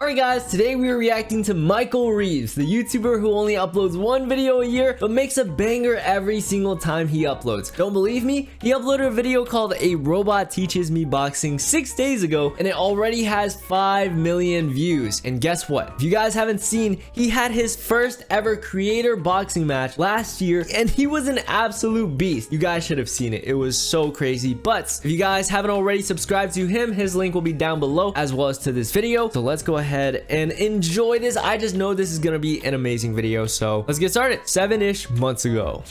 Alright guys, today we are reacting to Michael Reeves, the YouTuber who only uploads one video a year but makes a banger every single time he uploads. Don't believe me? He uploaded a video called A Robot Teaches Me Boxing 6 days ago and it already has 5 million views. And guess what? If you guys haven't seen, he had his first ever creator boxing match last year and he was an absolute beast. You guys should have seen it. It was so crazy. But if you guys haven't already subscribed to him, his link will be down below as well as to this video. So let's go ahead and enjoy this. I just know this is gonna be an amazing video, so let's get started. 7-ish months ago,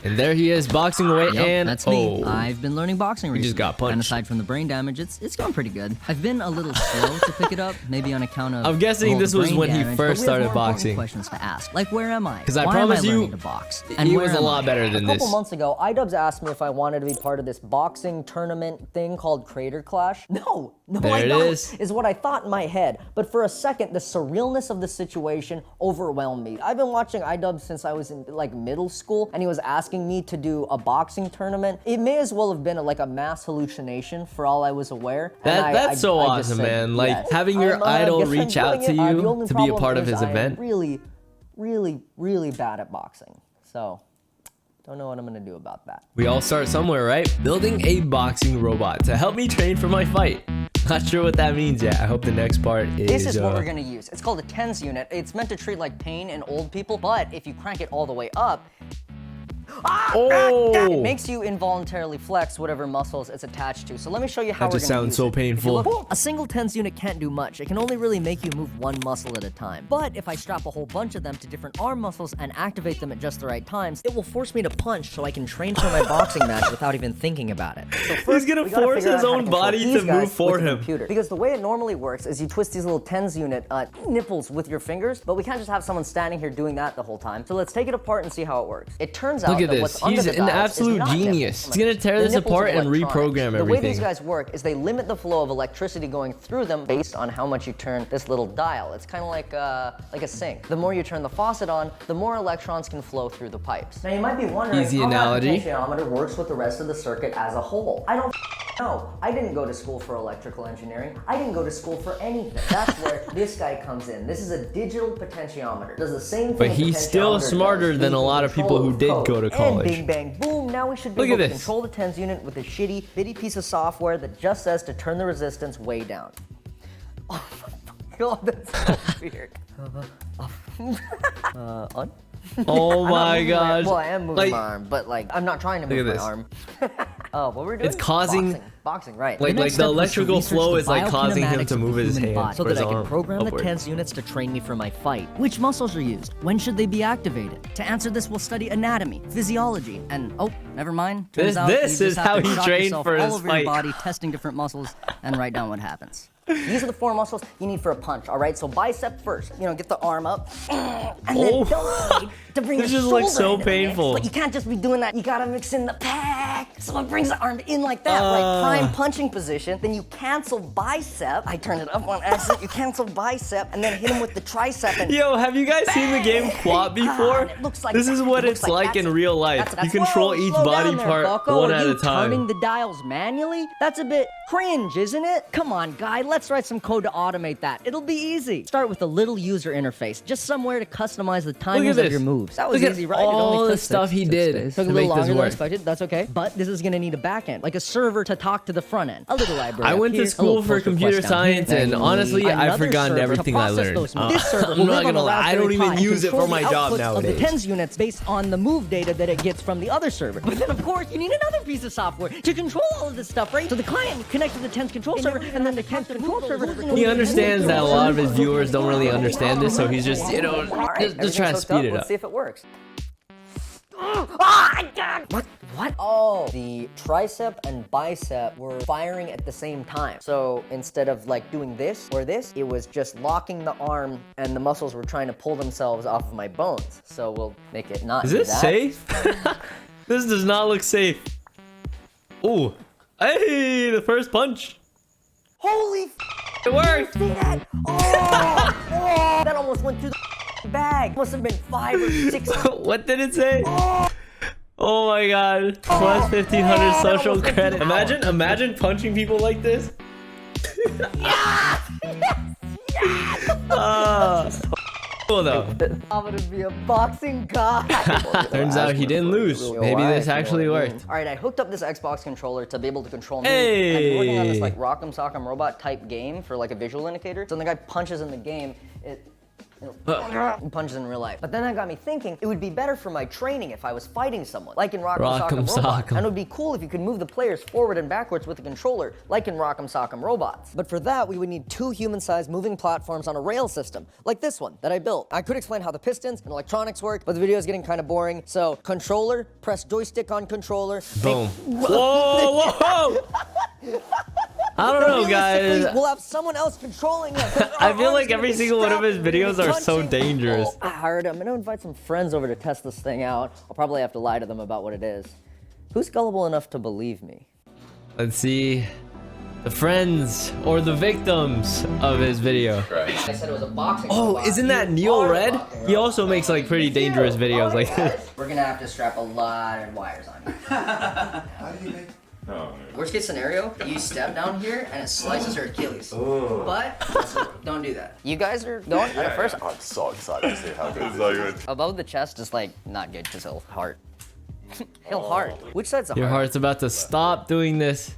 and there he is boxing away. Yep, and that's me. I've been learning boxing recently. He just got punched. And aside from the brain damage, it's going pretty good. I've been a little slow to pick it up, maybe on account of. I'm guessing this was when he first started boxing. Questions to ask, like where am I? Because I promise you, to box? And he was a lot better than this. A couple months ago, iDubbbz asked me if I wanted to be part of this boxing tournament thing called Creator Clash. No, I don't. Is what I thought in my head. But for a second, the surrealness of the situation overwhelmed me. I've been watching iDubbbz since I was in like middle school, and he was asking me to do a boxing tournament. It may as well have been like a mass hallucination for all I was aware. That's so awesome, man. Like yes. Having your idol reach out to you to be a part of his event. I'm really bad at boxing. So don't know what I'm gonna do about that. We all start somewhere, right? Building a boxing robot to help me train for my fight. Not sure what that means yet. I hope the next part is... This is what we're gonna use. It's called a TENS unit. It's meant to treat like pain in old people, but if you crank it all the way up, it makes you involuntarily flex whatever muscles it's attached to. So let me show you how we're gonna use it. That just sounds so painful. A single TENS unit can't do much. It can only really make you move one muscle at a time. But if I strap a whole bunch of them to different arm muscles and activate them at just the right times, it will force me to punch so I can train for my boxing match without even thinking about it. So first, he's gonna force his own body to move for him. Because the way it normally works is you twist these little TENS unit nipples with your fingers, but we can't just have someone standing here doing that the whole time. So let's take it apart and see how it works. It turns out that what's under the an absolute genius. He's gonna tear this apart and reprogram everything. The way these guys work is they limit the flow of electricity going through them based on how much you turn this little dial. It's kind of like a sink. The more you turn the faucet on, the more electrons can flow through the pipes. Now you might be wondering how that potentiometer works with the rest of the circuit as a whole. I don't know. I didn't go to school for electrical engineering. I didn't go to school for anything. That's where this guy comes in. This is a digital potentiometer. It does the same thing. But he's still smarter than a lot of people who did go to college. And bing bang boom, now we should be able to control the TENS unit with a shitty, bitty piece of software that just says to turn the resistance way down. Oh my god, that's so weird. On? Oh my gosh. Well, I am moving my arm, but like, I'm not trying to move my arm. Oh, what we're doing? It's causing boxing, right? Like the electrical flow is like causing him to move his hand so that I can program the TENS units to train me for my fight. Which muscles are used? When should they be activated? To answer this, we'll study anatomy, physiology, and oh, never mind. This is how he trained for his all over your body, testing different muscles, and write down what happens. These are the 4 muscles you need for a punch, all right? So bicep first, get the arm up, and then don't to bring the shoulder. This just looks so painful. But you can't just be doing that. You gotta mix in the pec, so it brings the arm in like that, right? Prime punching position. Then you cancel bicep. I turn it up on accident. You cancel bicep, and then hit him with the tricep. And yo, have you guys seen the game Quad before? This is what it's like in real life. You control each body part one at a time. Turning the dials manually? That's a bit cringe, isn't it? Come on, guy. Let's write some code to automate that. It'll be easy. Start with a little user interface, just somewhere to customize the timings of your moves. That was easy, right? All the stuff he did took a little longer than expected. That's okay. But this is gonna need a back end, like a server to talk to the front end. A little library. I went to school for computer science, and honestly, I've forgotten everything I learned. I'm not gonna lie, I don't even use it for my job nowadays. Of the TENS units based on the move data that it gets from the other server. But then, of course, you need another piece of software to control all of this stuff, right? So the client connects to the TENS control server, and then the TENS control server. He understands that a lot of his viewers don't really understand this, so he's just, just trying to speed it up. Let's see if it works. What? Oh, the tricep and bicep were firing at the same time. So instead of like doing this or this, it was just locking the arm and the muscles were trying to pull themselves off of my bones. So we'll make it not. Is this safe? This does not look safe. Ooh. Hey, the first punch. Holy it worked. That almost went through the bag. Must have been 5 or 6. What did it say? Oh my god. Plus 1,500 social credit. Imagine punching people like this. Yes! Cool though. I'm gonna be a boxing guy. Turns out he didn't lose. Maybe this actually worked. All right, I hooked up this Xbox controller to be able to control me. Hey. I've been working on this like Rock'em Sock'em Robot type game for like a visual indicator. So when the guy punches in the game, it punches in real life. But then that got me thinking, it would be better for my training if I was fighting someone, like in Rock'em Sock'em Robot. And it would be cool if you could move the players forward and backwards with the controller, like in Rock'em Sock'em Robots. But for that, we would need 2 human-sized moving platforms on a rail system, like this one that I built. I could explain how the pistons and electronics work, but the video is getting kind of boring. So controller, press joystick on controller. Boom. Whoa, whoa! I don't know, guys. We'll have someone else controlling it. I feel like every single one of his videos are so dangerous. Oh, I heard I'm gonna invite some friends over to test this thing out. I'll probably have to lie to them about what it is. Who's gullible enough to believe me? Let's see. The friends or the victims of his video. I said it was a boxing Oh, robot. isn't that Neil Red? He also makes like pretty dangerous videos like this. We're gonna have to strap a lot of wires on you. How do you make? No. Worst case scenario, you step down here and it slices your Achilles. Ooh. But don't do that. You guys are going at first. I'm so excited to see how good it's so good. Above the chest is like not good because it'll heart. It'll heart. Which side's the Your heart? heart's about to stop doing this.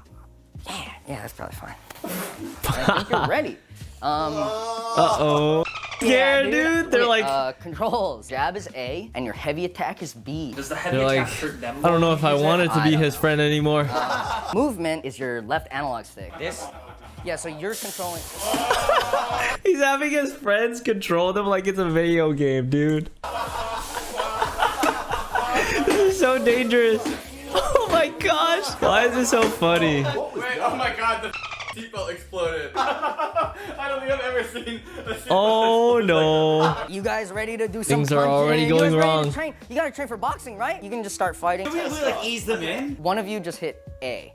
Yeah, that's probably fine. I think you're ready. Uh-oh. Scared, dude. They're Okay, like, controls. Jab is A, and your heavy attack is B. Does the heavy they're attack like, hurt them? I don't know if I wanted to I be don't his friend anymore. Movement is your left analog stick. This? Yeah, so you're controlling. He's having his friends control them like it's a video game, dude. This is so dangerous. Oh my gosh. Why is this so funny? Wait, oh my god, the seatbelt exploded. I don't think I've ever seen a seatbelt Oh explode. no. You guys ready to do some Things are punching? already You guys going ready to wrong. train? You gotta train for boxing, right? You can just start fighting. Can we like ease them in? One of you just hit A.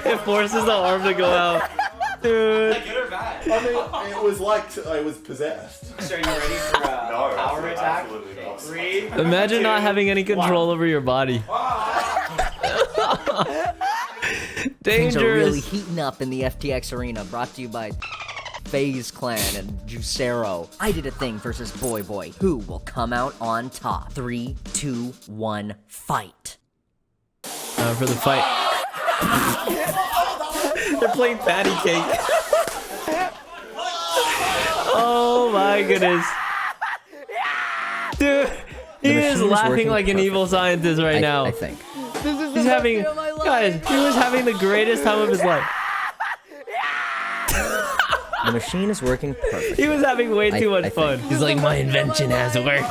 It forces the arm to go out. Dude. Good or bad? I mean, it was like I was possessed. So are you ready for a No, power attack? absolutely not. 3. Imagine not having any control over your body. Things are really Dangerous. heating up in the FTX arena, brought to you by FaZe Clan and Juicero. I did a thing versus Boy Boy. Who will come out on top? 3, 2, 1, fight. For the fight. They're playing patty cake. Oh my goodness. Dude, he is machine is laughing working like an evil scientist right now. I think. He's having, guys, he was having the greatest time of his life. The machine is working perfect. He was having way too much I fun. think. He's like, my invention has worked.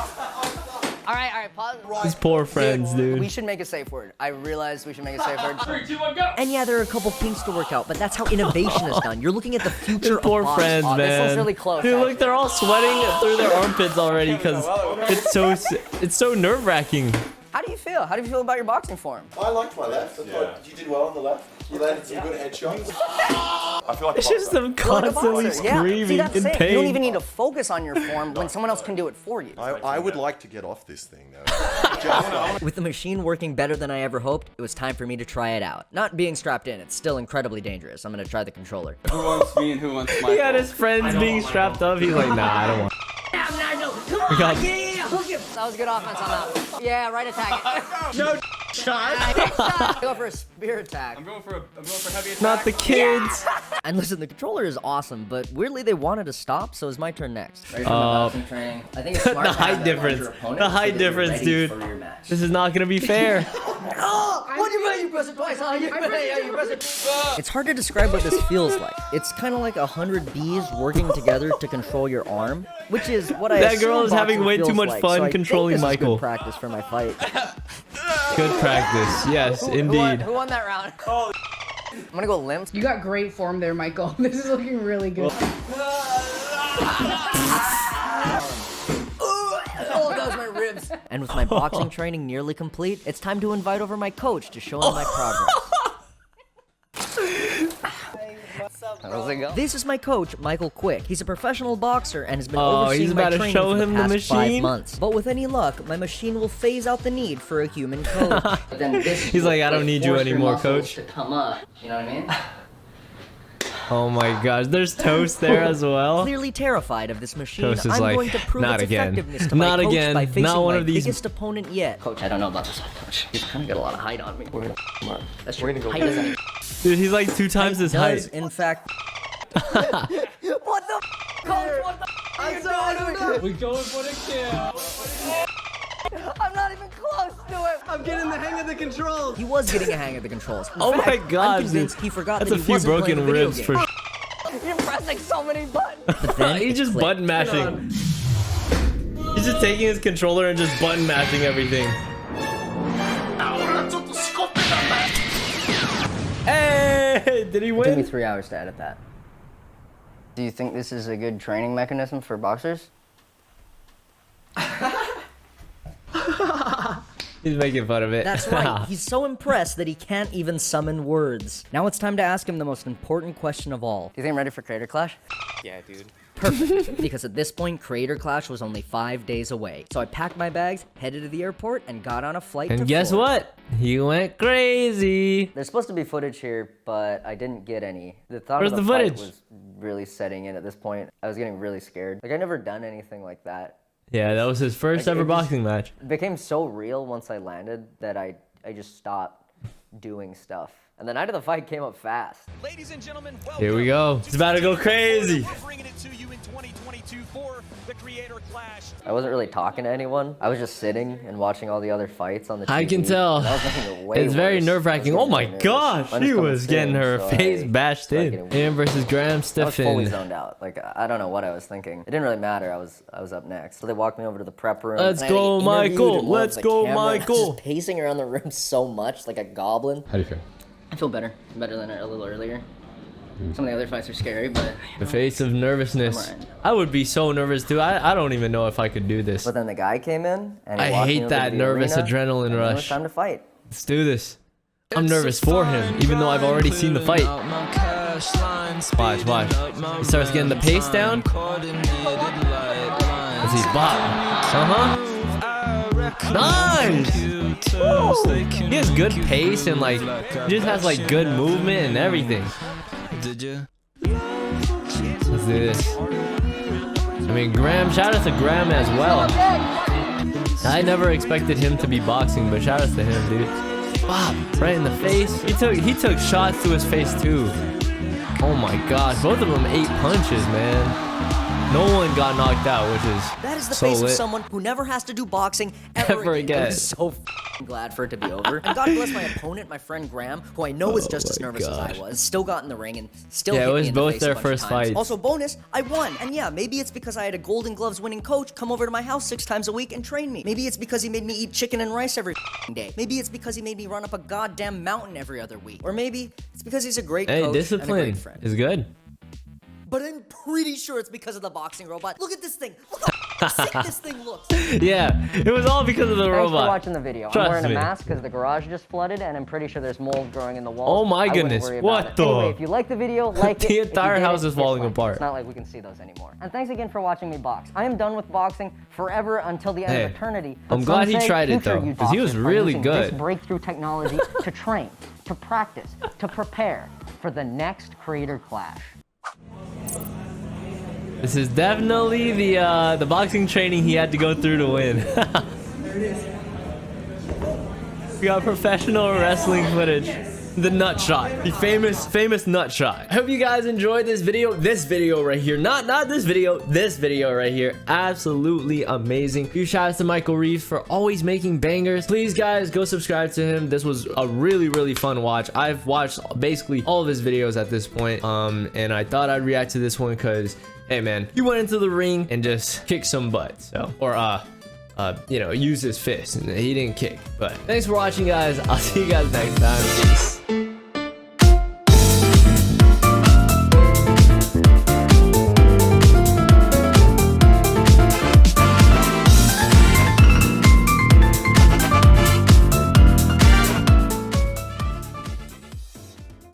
All right, pause. His poor friends, We dude. should make a safe word. I realized we should make a safe word. 3, 2, 1, go! And yeah, there are a couple kinks to work out, but that's how innovation is done. You're looking at the future His poor of box. friends, Oh, man. This one's really close. Dude, look, actually. they're all sweating through their armpits already because it's so nerve-wracking. How do you feel? How do you feel about your boxing form? I liked my left. I thought you did well on the left. You landed some good headshots. I feel like It's just them You're like a constantly boxer. Yeah. See, screaming that's in it. You don't even pain. need to focus on your form when someone else can do it for you. I would like to get off this thing though. With the machine working better than I ever hoped, it was time for me to try it out. Not being strapped in, it's still incredibly dangerous. I'm gonna try the controller. Who wants me and who wants Michael? He had his friends being strapped up. He's like, nah, I don't want. We got That was good offense on that. Yeah, right attack. No shot. Go for a spear attack. I'm going for heavy attack. not the kids. And listen, the controller is awesome, but weirdly they wanted to stop, so it's my turn next. Ready for Uh, my boxing training? I think it's smart The to have height that difference. larger opponent The so height that you're difference, ready dude. for your match. This is not gonna be fair. What do you mean? You press it twice, huh? You press it. It's hard to describe what this feels like. It's kind of like 100 bees working together to control your arm, which is what I That girl assume is having boxing way too feels much like, fun so I think controlling this is Michael. Good practice for my fight. Good practice. Yes, indeed. Who won that round? I'm gonna go limp. You got great form there, Michael. This is looking really good. Oh, that was my ribs. And with my boxing training nearly complete, it's time to invite over my coach to show him my progress. How's it go? This is my coach, Michael Quick. He's a professional boxer and has been overseeing he's about my to training show for the him the past 5 machine? months. But with any luck, my machine will phase out the need for a human coach. But then this He's like, I don't need you force your anymore, muscles coach. to come up. You know what I mean? Oh my gosh, there's Toast there as well. Clearly terrified of this machine, Toast is I'm like, going to prove "Not its again. effectiveness to Not my coach again. by facing Not one my of these." biggest opponent yet. Coach, I don't know about this one, Coach. He's kind of got a lot of height on me. We're gonna mark. That's true. We're gonna go. Height doesn't Dude, he's like 2 times his Does, height. in fact, What the Coach, what the are you doing? We're going for the kill. I'm not even close to it. I'm getting the hang of the controls. he was getting a hang of the controls. In Oh fact, my god, I'm convinced dude. he forgot That's that a he few wasn't playing broken a video ribs game. for You're pressing so many buttons. But then He's it just clicked. button mashing. He's just taking his controller and just button mashing everything. Hey, did he It took me win? 3 hours to edit that. Do you think this is a good training mechanism for boxers? He's making fun of it. That's right. He's so impressed that he can't even summon words. Now it's time to ask him the most important question of all. Do you think I'm ready for Creator Clash? Yeah, dude. Perfect, because at this point, Creator Clash was only 5 days away. So I packed my bags, headed to the airport, and got on a flight to And guess Florida. what? He went crazy. There's supposed to be footage here, but I didn't get any. The thought Where's of the the fight footage? was really setting in at this point. I was getting really scared. Like, I'd never done anything like that. Yeah, that was his first Like, ever it just- boxing match. It became so real once I landed that I just stopped doing stuff. And the night of the fight came up fast. Ladies and gentlemen, Here we go. It's about to go crazy. We're bringing it to you in 2022 for the Creator Clash. I wasn't really talking to anyone. I was just sitting and watching all the other fights on the TV. I can tell. and I was making it way It's very worse. nerve-wracking. I was Oh my getting really gosh, nervous. Mine she coming was getting soon, her so face I bashed started in. getting Him versus Graham I was fully Stephan. zoned out. Like, I don't know what I was thinking. It didn't really matter. I was up next. So they walked me over to the prep room. Let's and I go, interviewed Michael. in one of Let's the go, cameras. I was Michael. just pacing around the room so much, like a goblin. How do you feel? I feel better. Better than a little earlier. Some of the other fights are scary, but... The face of nervousness. I'm alright. I would be so nervous too. I don't even know if I could do this. But then the guy came in, and he I walked me hate over that to the nervous arena, adrenaline and then it was rush. time to fight. Let's do this. I'm nervous for him, even though I've already seen the fight. Watch, watch. He starts getting the pace down. Let's see, bop. Nice! Woo! He has good pace and like, he just has like good movement and everything. Let's do this. I mean, Graham, shout out to Graham as well. I never expected him to be boxing, but shout out to him, dude. Bop, right in the face. He took shots to his face too. Oh my gosh, both of them 8 punches, man. No one got knocked out, which is That is the so face lit. of someone who never has to do boxing Ever ever again. I'm so glad for it to be over. And God bless my opponent, my friend Graham, who I know was just as my nervous as gosh. I was. Still got in the ring and still Yeah, hit it me was in the both face their a bunch of first times. fights. Also, bonus, I won. And yeah, maybe it's because I had a Golden Gloves winning coach come over to my house 6 times a week and train me. Maybe it's because he made me eat chicken and rice every day. Maybe it's because he made me run up a goddamn mountain every other week. Or maybe it's because he's a great Hey, coach and a discipline great friend. is good. But I'm pretty sure it's because of the boxing robot. Look at this thing. Look how sick this thing looks. Yeah, it was all because of the Thanks robot. for watching the video. Trust I'm wearing me. a mask because the garage just flooded, and I'm pretty sure there's mold growing in the walls. Oh my I wouldn't goodness, worry about what it. the- Anyway, if you like the video, like it. The If you entire didn't, house is falling dislike it. apart. It's not like we can see those anymore. And thanks again for watching me box. I am done with boxing forever until the end Hey, of eternity. I'm But glad some he say tried it, future though, you 'cause he was boxers are really using good. This breakthrough technology to train, to practice, to prepare for the next Creator Clash. This is definitely the boxing training he had to go through to win. We got professional wrestling footage. The nut shot. The famous nut shot. I hope you guys enjoyed this video. This video right here. Not this video. This video right here. Absolutely amazing. Huge shout out to Michael Reeves for always making bangers. Please guys, go subscribe to him. This was a really fun watch. I've watched basically all of his videos at this point. And I thought I'd react to this one because, hey man, he went into the ring and just kicked some butt. So, or you know, use his fist, and he didn't kick. But thanks for watching, guys. I'll see you guys next time. Peace.